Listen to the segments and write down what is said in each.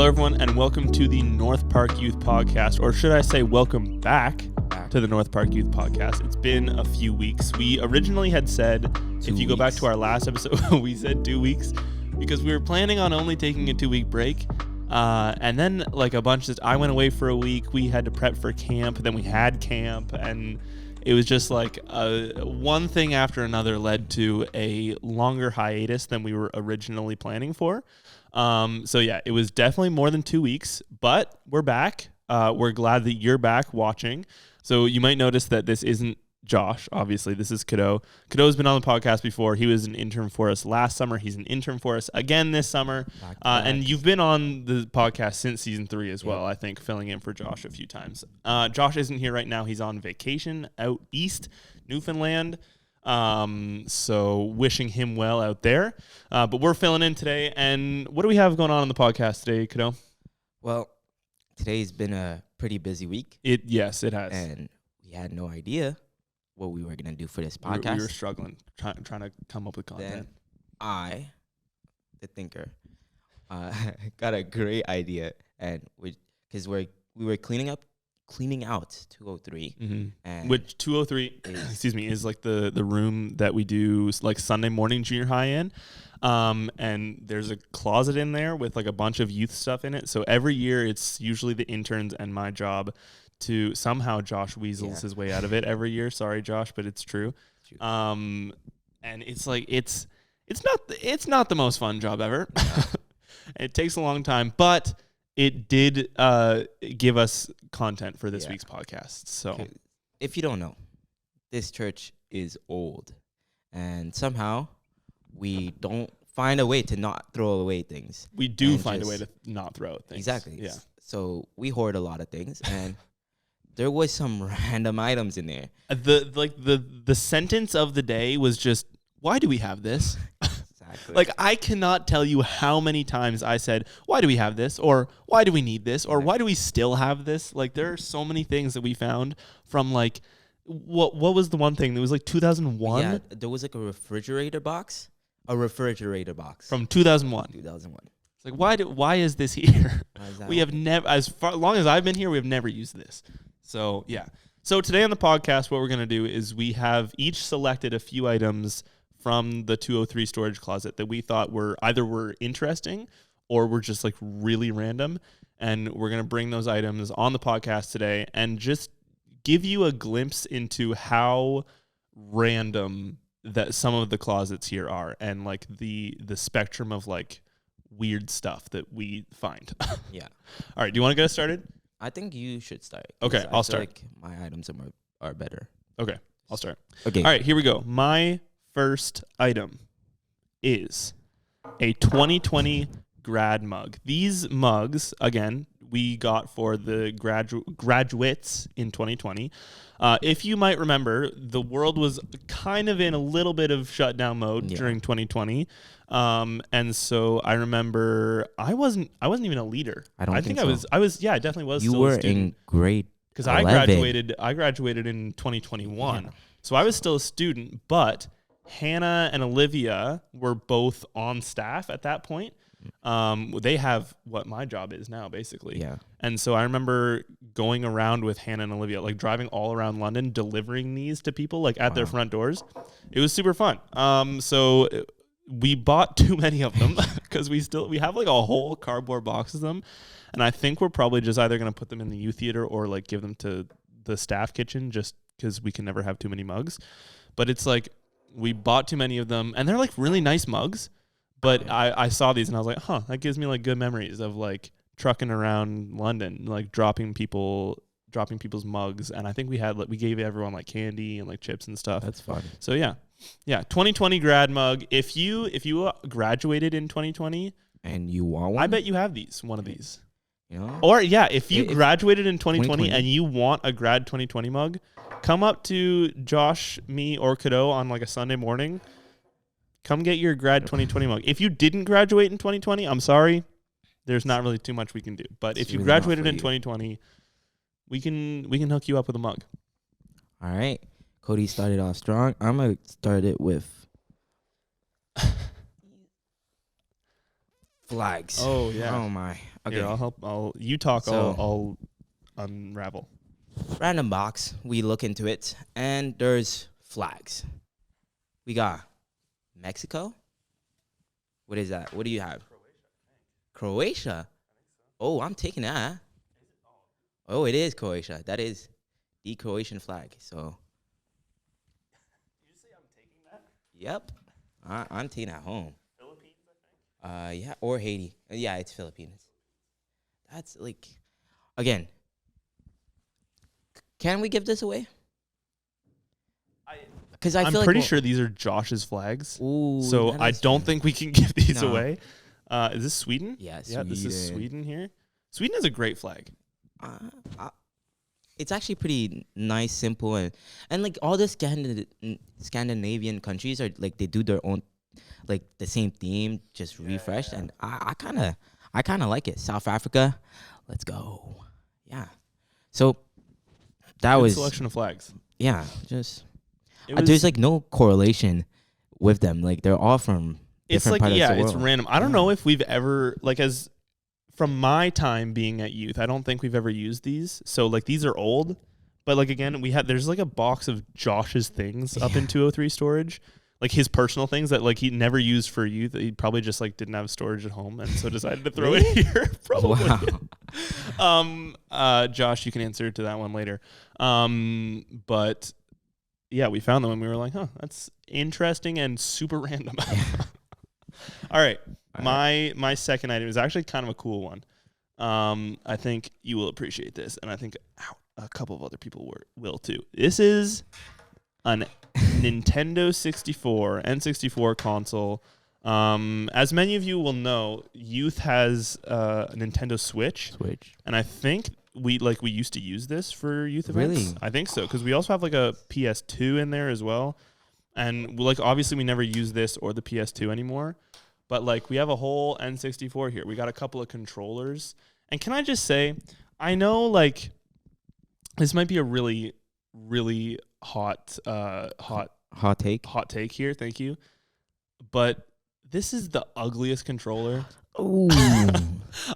Hello, everyone, and welcome to the North Park Youth Podcast, or should I say welcome back to the North Park Youth Podcast. It's been a few weeks. We originally had said, if you go back to our last episode, we said 2 weeks because we were planning on only taking a 2-week break. And then like I went away for a week. We had to prep for camp. Then we had camp, and it was just like one thing after another led to a longer hiatus than we were originally planning for. So yeah, it was definitely more than 2 weeks, but we're back. We're glad that you're back watching. So you might notice that this isn't Josh. Obviously, this is Cadeau. Cadeau's been on the podcast before. He was an intern for us last summer. He's an intern for us again this summer. And you've been on the podcast since season 3 as well, I think, filling in for Josh a few times. Josh isn't here right now. He's on vacation out east, Newfoundland. So wishing him well out there. But we're filling in today. And what do we have going on the podcast today, Cadeau? Well, today's been a pretty busy week. Yes, it has. And we had no idea what we were going to do for this podcast. We were struggling, trying to come up with content. Then I, the thinker, got a great idea. And because we were cleaning out 203. Mm-hmm. And which 203, is like the room that we do like Sunday morning junior high in. And there's a closet in there with like a bunch of youth stuff in it. So every year it's usually the interns and my job to somehow Josh weasels his way out of it every year. Sorry, Josh, but it's true. And it's like, it's not the most fun job ever. It takes a long time, but it did give us content for this week's podcast. So if you don't know, this church is old, and somehow we don't find a way to not throw away things. We do find a way to not throw out things. Exactly. Yeah. So we hoard a lot of things, and there was some random items in there. The sentence of the day was just, why do we have this? Exactly. Like, I cannot tell you how many times I said, why do we have this? Or why do we need this? Or why do we still have this? Like, there are so many things that we found from like, what was the one thing? It was like 2001? Yeah, there was like a refrigerator box. From 2001. It's like, why is this here? We have never, long as I've been here, we have never used this. So, yeah. So today on the podcast, what we're going to do is we have each selected a few items from the 203 storage closet that we thought were interesting or were just like really random. And we're going to bring those items on the podcast today and just give you a glimpse into how random that some of the closets here are and like the spectrum of like weird stuff that we find. Yeah. All right. Do you want to get us started? I think you should start. Okay. I'll start. Like my items are better. Okay. I'll start. Okay. All right. Here we go. My first item is a 2020 grad mug. These mugs, again, we got for the graduates in 2020. If you might remember, the world was kind of in a little bit of shutdown mode during 2020. And so I remember I wasn't even a leader. I think so. I definitely was. You still were a student in grade because I graduated in 2021. Yeah. So I was still a student, but Hannah and Olivia were both on staff at that point. They have what my job is now, basically. Yeah. And so I remember going around with Hannah and Olivia, like driving all around London, delivering these to people, like at their front doors. It was super fun. So we bought too many of them because we have like a whole cardboard box of them. And I think we're probably just either going to put them in the youth theater or like give them to the staff kitchen just because we can never have too many mugs. But it's like, we bought too many of them, and they're like really nice mugs. But I saw these and I was like, that gives me like good memories of like trucking around London, like dropping people's mugs. And I think we gave everyone like candy and like chips and stuff. That's fun. So yeah. 2020 grad mug. If you graduated in 2020 and you want one, I bet you have one of these. You know? Or if you graduated in 2020 and you want a grad 2020 mug, come up to Josh, me, or Cadeau on like a Sunday morning. Come get your grad 2020 mug. If you didn't graduate in 2020, I'm sorry. There's not really too much we can do. But if you graduated in 2020, we can hook you up with a mug. All right. Cody started off strong. I'm going to start it with Flags. Oh yeah. Oh my. Okay. Here, I'll help. You talk. So- I'll unravel. Random box. We look into it, and there's flags. We got Mexico. What is that? What do you have? Croatia. Oh, I'm taking that. Oh, it is Croatia. That is the Croatian flag. So. Did you say I'm taking that? Yep. I'm taking that home. Philippines, I think. Yeah, or Haiti. Yeah, it's Philippines. That's like, again. Can we give this away? Because I'm feel pretty like sure these are Josh's flags. Ooh, So that I is don't true. think we can give these No. away. Is this Sweden? Yeah, Yeah, this is Sweden. Sweden here. Sweden is a great flag. It's actually pretty nice, simple, and like all the Scandinavian countries are like they do their own, like the same theme, just refreshed, and I kind of like it. South Africa, let's go. Yeah, so that Good was selection of flags. yeah, just It was, there's like no correlation with them. Like they're all from it's different like parts of the it's world. random. I don't Yeah. know if we've ever like as from my time being at youth, I don't think we've ever used these. So like these are old, but like again, there's like a box of Josh's things up in 203 storage, like his personal things that like he never used for youth. He probably just like didn't have storage at home and so decided to throw it here. Probably. Wow. Josh, you can answer to that one later. But yeah, we found them and we were like, huh, that's interesting and super random. All right. My second item is actually kind of a cool one. I think you will appreciate this, and I think a couple of other people will too. This is an Nintendo 64 N64 console. As many of you will know, youth has a Nintendo Switch, and I think we used to use this for youth events. Really? I think so, because we also have like a PS2 in there as well, and like obviously we never use this or the PS2 anymore. But, like, we have a whole N64 here. We got a couple of controllers. And can I just say, I know, like, this might be a really, really hot take here. Thank you. But this is the ugliest controller. Ooh.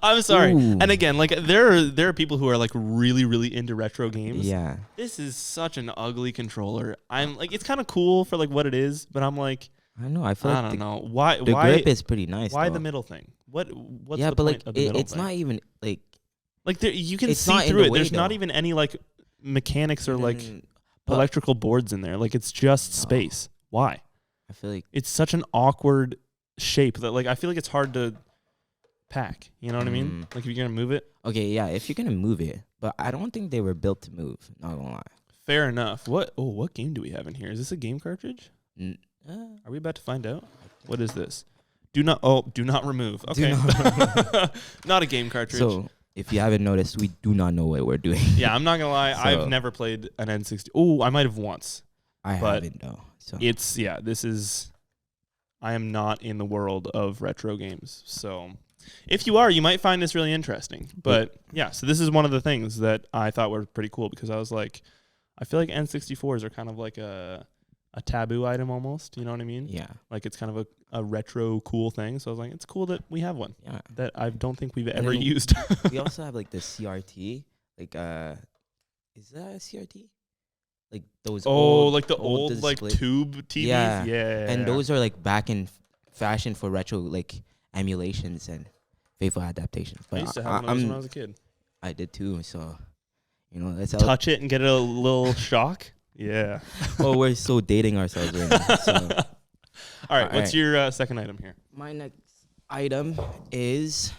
I'm sorry. Ooh. And again, like, there are people who are, like, really, really into retro games. Yeah. This is such an ugly controller. I'm, like, it's kind of cool for, like, what it is. But I'm, like... I know. I feel I like don't know why. the grip is pretty nice. Why though. the middle thing? What's yeah, the but point like of the middle it's thing? not even like Like you can it's see not in through the it. way, There's not though. even any like mechanics or like but electrical boards in there. Like it's just space. Why? I feel like It's such an awkward shape that like I feel like it's hard to pack. You know what I mean? Like if you're gonna move it. okay, yeah, if you're gonna move it, but I don't think they were built to move. Not gonna lie. Fair enough. What game do we have in here? Is this a game cartridge? Are we about to find out? What is this? Do not remove. Okay. Not a game cartridge. So if you haven't noticed, we do not know what we're doing. Yeah, I'm not gonna lie. So- I've never played an N60. Oh, I might have once. I But haven't though. So This is. I am not in the world of retro games, so if you are, you might find this really interesting. But yeah, so this is one of the things that I thought were pretty cool because I was like, I feel like N64s are kind of like a taboo item almost. You know what I mean? yeah, Like it's kind of a retro cool thing. So I was like, it's cool that we have one yeah. that I don't think we've And ever then used. We also have like the CRT. Like is that a CRT? Like those. Like the old like display- tube TVs. Yeah. Yeah. And those are like back in fashion for retro like emulations and faithful adaptations. But I used to have one of those when I was a kid. I did too. So let's Touch it and get a little shock. Yeah. Oh, we're so dating ourselves right now. So All right. What's your second item here? my next item is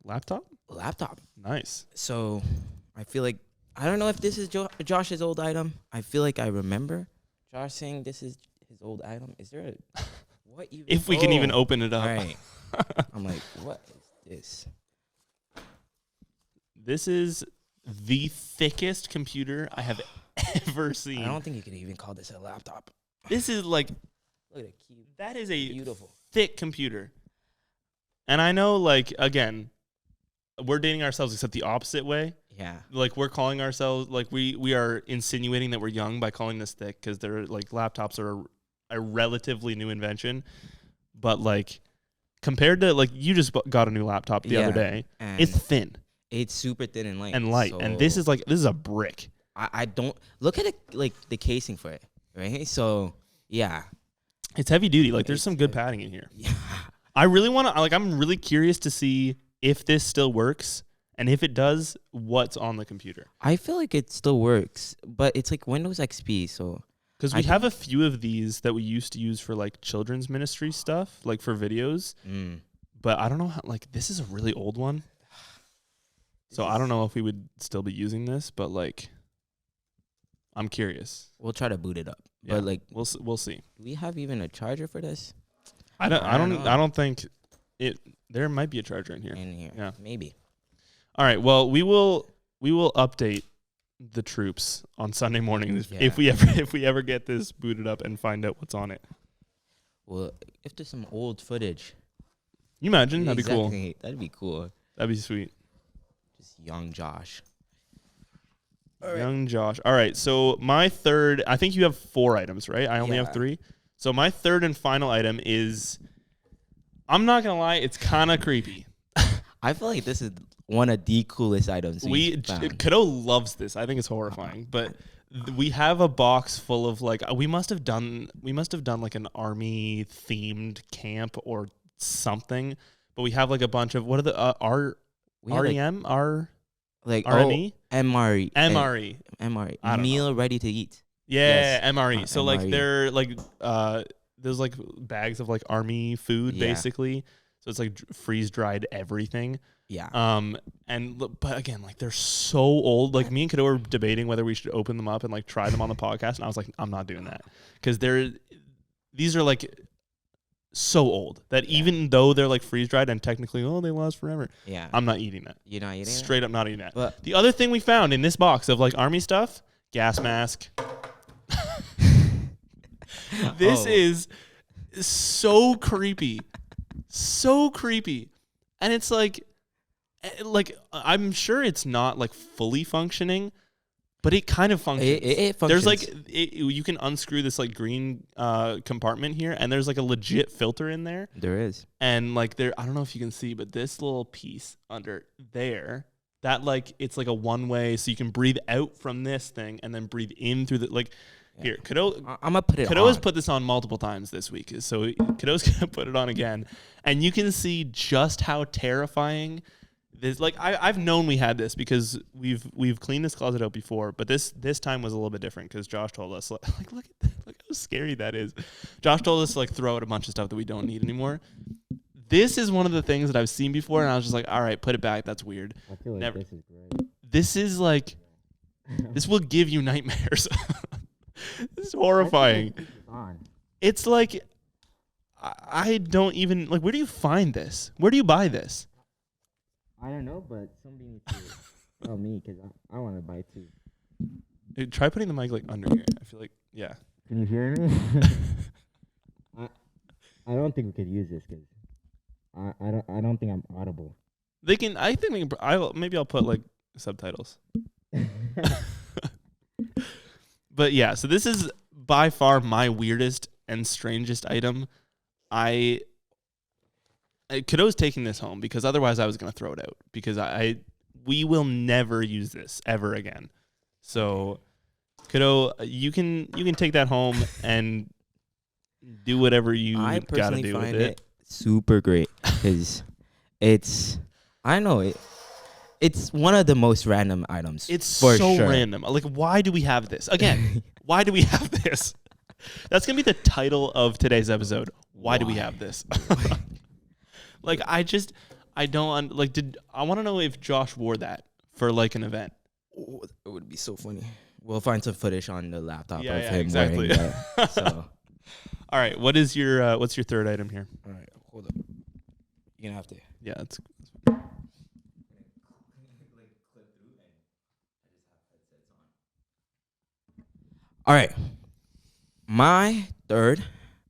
Laptop. laptop. Nice. So I feel like I don't know if this is Josh's old item. I feel like I remember Josh saying this is his old item. Is there a what even? If we can even open it up. Right. I'm like, what is this? This is the thickest computer I have ever seen. I don't think you could even call this a laptop. This is like Look at the key. that is a Beautiful. thick computer. And I know like again, we're dating ourselves except the opposite way. Yeah. Like we're calling ourselves like we are insinuating that we're young by calling this thick because they're like laptops are a relatively new invention, but like compared to like you just got a new laptop the other day. And it's thin. It's super thin and light. So and this is a brick. I don't look at it like the casing for it, right? So yeah, it's heavy duty. Like there's some good padding in here. Yeah. I really want to I'm really curious to see if this still works, and if it does, what's on the computer. I feel like it still works, but it's like Windows XP, so because we have a few of these that we used to use for like children's ministry stuff, like for videos. But I don't know how. Like this is a really old one, so I don't know if we would still be using this. But like, I'm curious. We'll try to boot it up. Yeah, but like, we'll see. Do we have even a charger for this? I don't think it. There might be a charger in here. Yeah, maybe. All right. Well, we will update the troops on Sunday mornings if we ever get this booted up and find out what's on it. Well, if there's some old footage, you imagine that'd be cool. That'd be cool. That'd be sweet. Just young Josh. Young Josh. All right. So my third. I think you have 4 items, right? I only have 3. So my third and final item is. I'm not gonna lie. It's kind of creepy. I feel like this is one of the coolest items Cadeau loves this. I think it's horrifying, but we have a box full of like we must have done like an army themed camp or something. But we have like a bunch of what are the REM RME MRE meal ready to eat. Yeah, yes. MRE. So MRE. Like they're like there's like bags of like army food basically. So it's like freeze dried everything. Yeah. But again, like they're so old. Like me and Cadeau were debating whether we should open them up and like try them on the podcast, and I was like, I'm not doing that because these are like so old that even though they're like freeze dried and technically they last forever. Yeah. I'm not eating that. You're not eating Straight that? Up not eating that. But the other thing we found in this box of like army stuff, gas mask. This is so creepy. So creepy. And it's like I'm sure it's not like fully functioning, but it kind of functions. It functions. There's like you can unscrew this like green compartment here, and there's like a legit filter in there. There is. And like I don't know if you can see, but this little piece under there, that like it's like a one-way, so you can breathe out from this thing and then breathe in through the like. Here, Cadeau. I'm gonna put it. Cadeau has put this on multiple times this week, so Cadeau's gonna put it on again, and you can see just how terrifying this. Like I've known we had this because we've cleaned this closet out before, but this time was a little bit different because Josh told us look how scary that is. Josh told us to like throw out a bunch of stuff that we don't need anymore. This is one of the things that I've seen before, and I was just like, all right, put it back. That's weird. I feel like this is great. This is like, this will give you nightmares. This is horrifying. It's like, I don't even, like, where do you find this? Where do you buy this? I don't know, but somebody needs to tell me because I want to buy too. Dude, try putting the mic, like, under here. I feel like, yeah. Can you hear me? I don't think we could use this because I don't think I'm audible. They can, I think maybe I'll put, like, subtitles. But yeah, so this is by far my weirdest and strangest item. Cadeau's taking this home because otherwise I was going to throw it out because we will never use this ever again. So Cadeau, you can take that home and do whatever you got to do with it. It super great because it's one of the most random items. It's so random. Like, why do we have this? Again, why do we have this? That's going to be the title of today's episode. Why do we have this? Like, I want to know if Josh wore that for, like, an event. Oh, it would be so funny. We'll find some footage on the laptop of him exactly. wearing that. So. All right, what's your third item here? All right, hold up. You're going to have to. Yeah, that's All right. My third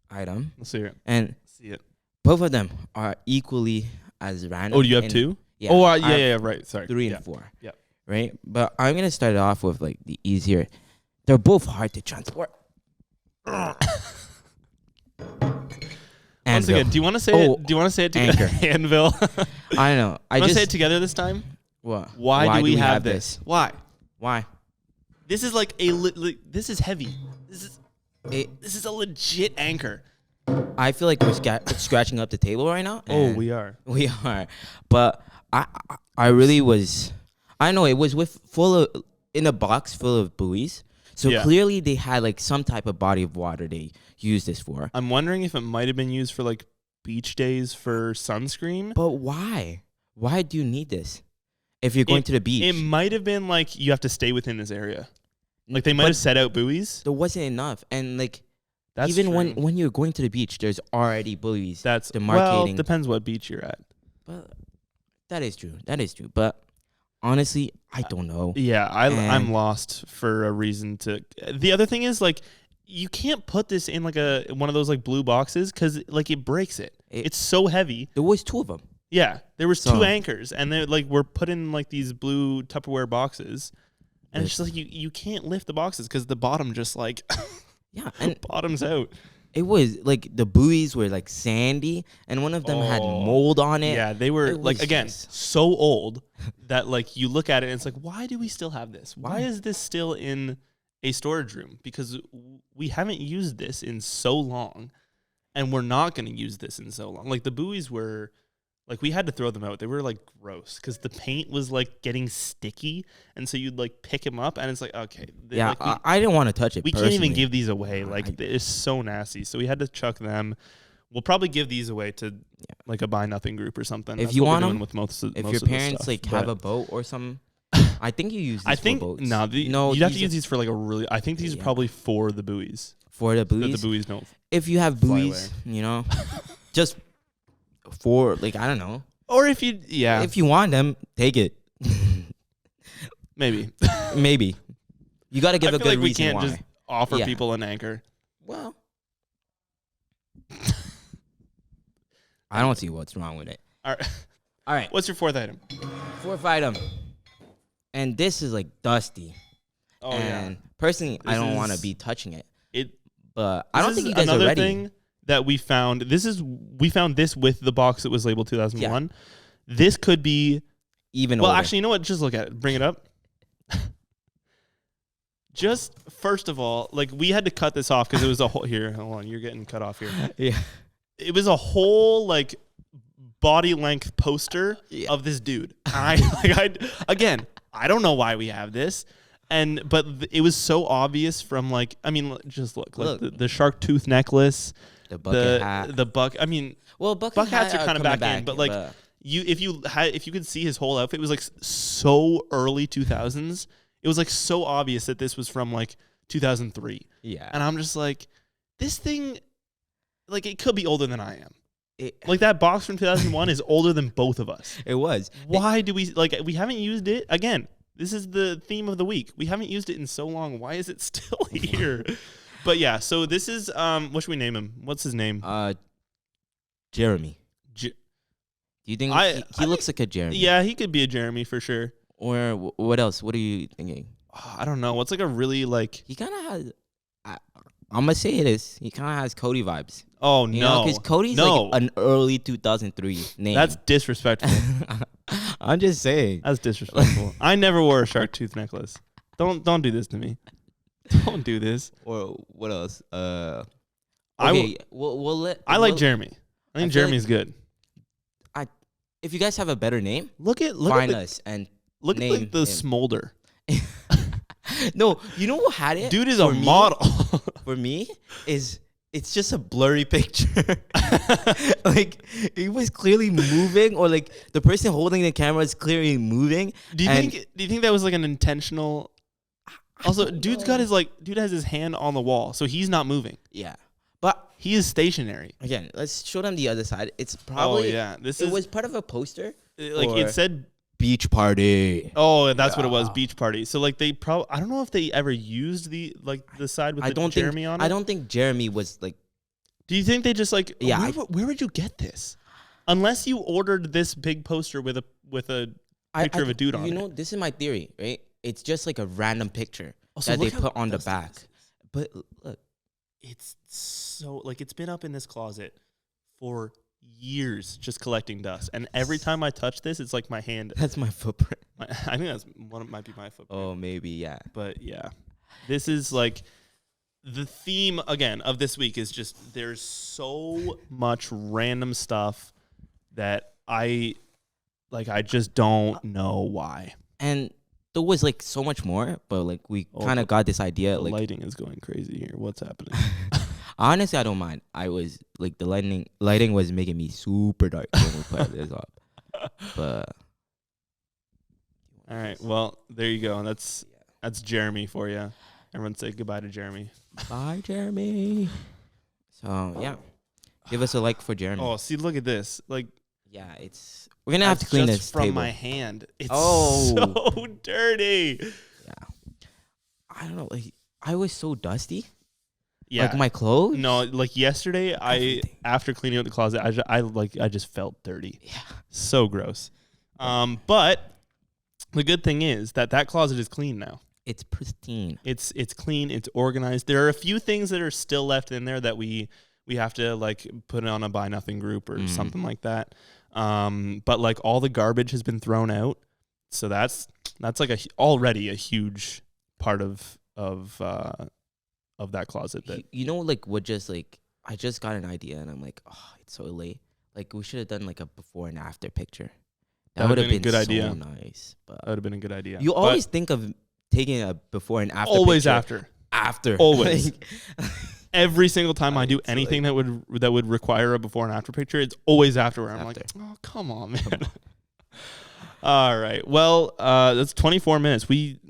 item. Let's see it. And see it. Both of them are equally as random. Oh, do you have 2? Yeah. Oh, yeah, right. Sorry. 3 and 4. Yeah. Right? But I'm going to start it off with like the easier. They're both hard to transport. And Once again, do you want to say it? Do you want to say it together? Anvil. I know. I just say it together this time. What? Why do we have this? Why? Why? This is like this is heavy. This is a legit anchor. I feel like we're scratching up the table right now. Oh, we are. We are. But I really was. I know it was in a box full of buoys. So clearly they had like some type of body of water they used this for. I'm wondering if it might have been used for like beach days for sunscreen. But why? Why do you need this? If you're going to the beach. It might have been like you have to stay within this area. Like they might have set out buoys. There wasn't enough. And like that's even true. when you're going to the beach, there's already buoys. That's demarcating. Well, depends what beach you're at. But that is true. That is true. But honestly, I don't know. Yeah, I'm lost for a reason to. The other thing is like you can't put this in like one of those like blue boxes because like it breaks it. It's so heavy. There was 2 of them. Yeah, there was 2 anchors, and they like were put in like these blue Tupperware boxes, and it's just like you can't lift the boxes because the bottom just like and bottoms out. It was like the buoys were like sandy, and one of them had mold on it. Yeah, they were like again so old that like you look at it and it's like, why do we still have this? Why is this still in a storage room? Because we haven't used this in so long, and we're not going to use this in so long. Like the buoys were. Like, we had to throw them out. They were, like, gross because the paint was, like, getting sticky. And so you'd, like, pick them up, and it's like, okay. Yeah, like I didn't want to touch it. We can't even give these away. Like, it's so nasty. So we had to chuck them. We'll probably give these away to, like, a buy nothing group or something. If you want them, with if your parents, like, have a boat or something, I think you use these for boats. No, you'd have to use these for, like, a really... I think these are probably for the buoys. For the buoys? That the buoys don't If you have buoys, you know, just... For like I don't know, or if you want them, take it. Maybe you got to give a good reason why. We can't just offer people an anchor. Well, I don't see what's wrong with it. All right. What's your 4th item? 4th item, and this is like dusty. Oh and personally, I don't want to be touching it. But I don't think you guys are ready. Another thing that we found this with the box that was labeled 2001. Yeah. This could be even older. Well, actually, you know what? Just look at it. Bring it up. Just first of all, like we had to cut this off because it was a whole here. Hold on, you're getting cut off here. Yeah. It was a whole like body length poster of this dude. I don't know why we have this. But it was so obvious from like, I mean, just look. Like the shark tooth necklace. The bucket hat. The buck. I mean, bucket hats are kind of back in, but like if you could see his whole outfit, it was like so early 2000s. It was like so obvious that this was from like 2003. Yeah, and I'm just like, this thing, like it could be older than I am. Like that box from 2001 is older than both of us. It was. Why do we like? We haven't used it again. This is the theme of the week. We haven't used it in so long. Why is it still here? But yeah, so this is what should we name him? What's his name? Jeremy. Do you think he looks like a Jeremy? Yeah, he could be a Jeremy for sure. Or what else? What are you thinking? I don't know. What's like a really like? He kind of has. I'm gonna say this. He kind of has Cody vibes. Oh no, because Cody's like an early 2003 name. That's disrespectful. I'm just saying. That's disrespectful. I never wore a shark tooth necklace. Don't do this to me. Don't do this. Or what else? I like Jeremy. I think Jeremy's good. If you guys have a better name, find us and look at like the smolder. No, you know who had it? Dude is a model. For me, it's just a blurry picture. Like it was clearly moving, or like the person holding the camera is clearly moving. Do you think that was like an intentional? Also, dude has his hand on the wall, so he's not moving. Yeah, but he is stationary. Again, let's show them the other side. It's probably it was part of a poster. It said beach party. Oh, that's what it was, beach party. So like they probably, I don't know if they ever used the side with Jeremy on it. I don't think Jeremy was like. Do you think they just like? Yeah. Where would you get this? Unless you ordered this big poster with a picture of a dude on it. You know, this is my theory, right? It's just like a random picture that they put on the back. But look, it's so like it's been up in this closet for years just collecting dust. And every time I touch this, it's like my hand. That's my footprint. I think that's might be my footprint. Oh, maybe, yeah. But yeah, this is like the theme again of this week is just there's so much random stuff that I just don't know why. And there was like so much more, but like we kind of got this idea. The Like lighting is going crazy here. What's happening? honestly, I don't mind. I was like the lighting was making me super dark when we put this up. But all right, well there you go. That's Jeremy for you. Everyone say goodbye to Jeremy. Bye, Jeremy. So yeah, give us a like for Jeremy. Oh, see, look at this. Like, yeah, we're gonna have to clean just this from table. my hand. It's Oh. so dirty. Yeah, I don't know. Like I was so dusty. Yeah, Like my clothes. no, like yesterday, Everything. after cleaning out the closet, I just felt dirty. Yeah. So gross. But the good thing is that closet is clean now. It's pristine. It's clean. It's organized. There are a few things that are still left in there that we have to like put on a buy nothing group or something like that. But like all the garbage has been thrown out, so that's like already a huge part of that closet. That You know, like what? Just like I just got an idea, and I'm like, oh, it's so late. Like we should have done like a before and after picture. That would have been a good idea. So nice, but that would have been a good idea. You always think of taking a before and after. Always picture after. Always. Like, every single time I do anything that would require a before and after picture, it's always after. I'm like, oh, come on, man. All right. Well, that's 24 minutes. We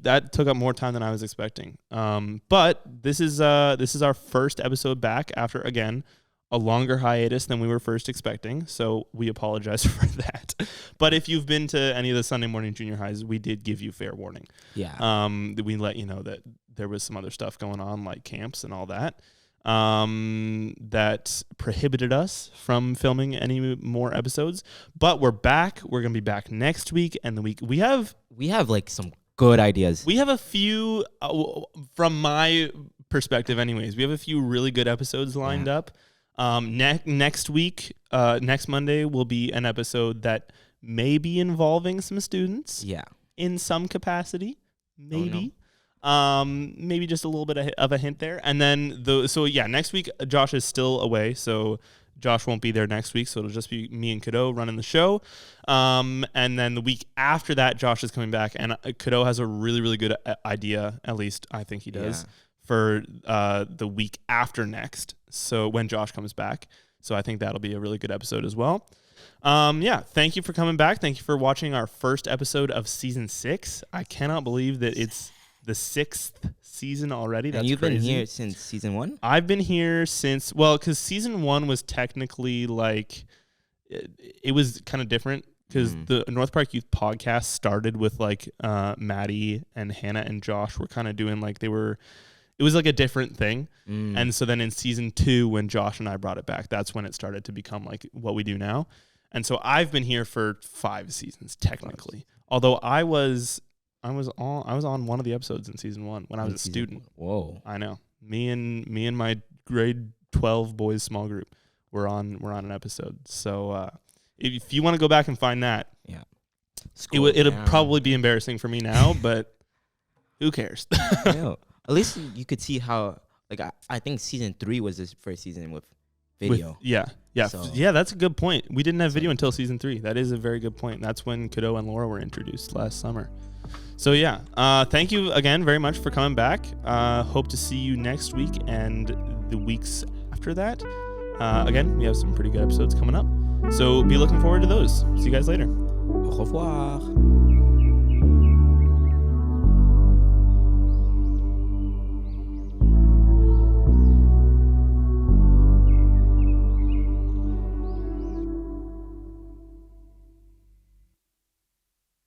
that took up more time than I was expecting. But this is our first episode back after, again, a longer hiatus than we were first expecting. So we apologize for that. But if you've been to any of the Sunday morning junior highs, we did give you fair warning. Yeah. We let you know that there was some other stuff going on, like camps and all that, that prohibited us from filming any more episodes. But we're back. We're going to be back next week and the week. We have like some good ideas. We have a few, from my perspective anyways, we have a few really good episodes lined up. Next week, next Monday will be an episode that may be involving some students. Yeah. In some capacity, maybe. Oh, no. Maybe just a little bit of a hint there. And then next week Josh is still away, so Josh won't be there next week, so it'll just be me and Cadeau running the show. And then the week after that, Josh is coming back, and Cadeau has a really, really good idea, at least I think he does, for the week after next, so when Josh comes back. So I think that'll be a really good episode as well. Thank you for coming back. Thank you for watching our first episode of season 6. I cannot believe that it's the 6th season already. That's and you've crazy. been here since season 1? I've been here since, because season 1 was technically like, it was kind of different because the North Park Youth podcast started with like Maddie and Hannah and Josh were kind of doing like it was like a different thing. And so then in season 2, when Josh and I brought it back, that's when it started to become like what we do now. And so I've been here for 5 seasons technically, although I was on one of the episodes in season 1 when I was a student. Whoa. I know. Me and my grade 12 boys small group were on an episode. So if you want to go back and find that, it'll probably be embarrassing for me now, but who cares? At least you could see how, like, I think season 3 was this first season with video. That's a good point. We didn't have video until season 3. That is a very good point. That's when Cadeau and Laura were introduced last summer. So thank you again very much for coming back. Hope to see you next week and the weeks after that. Again, we have some pretty good episodes coming up, so be looking forward to those. See you guys later. Au revoir.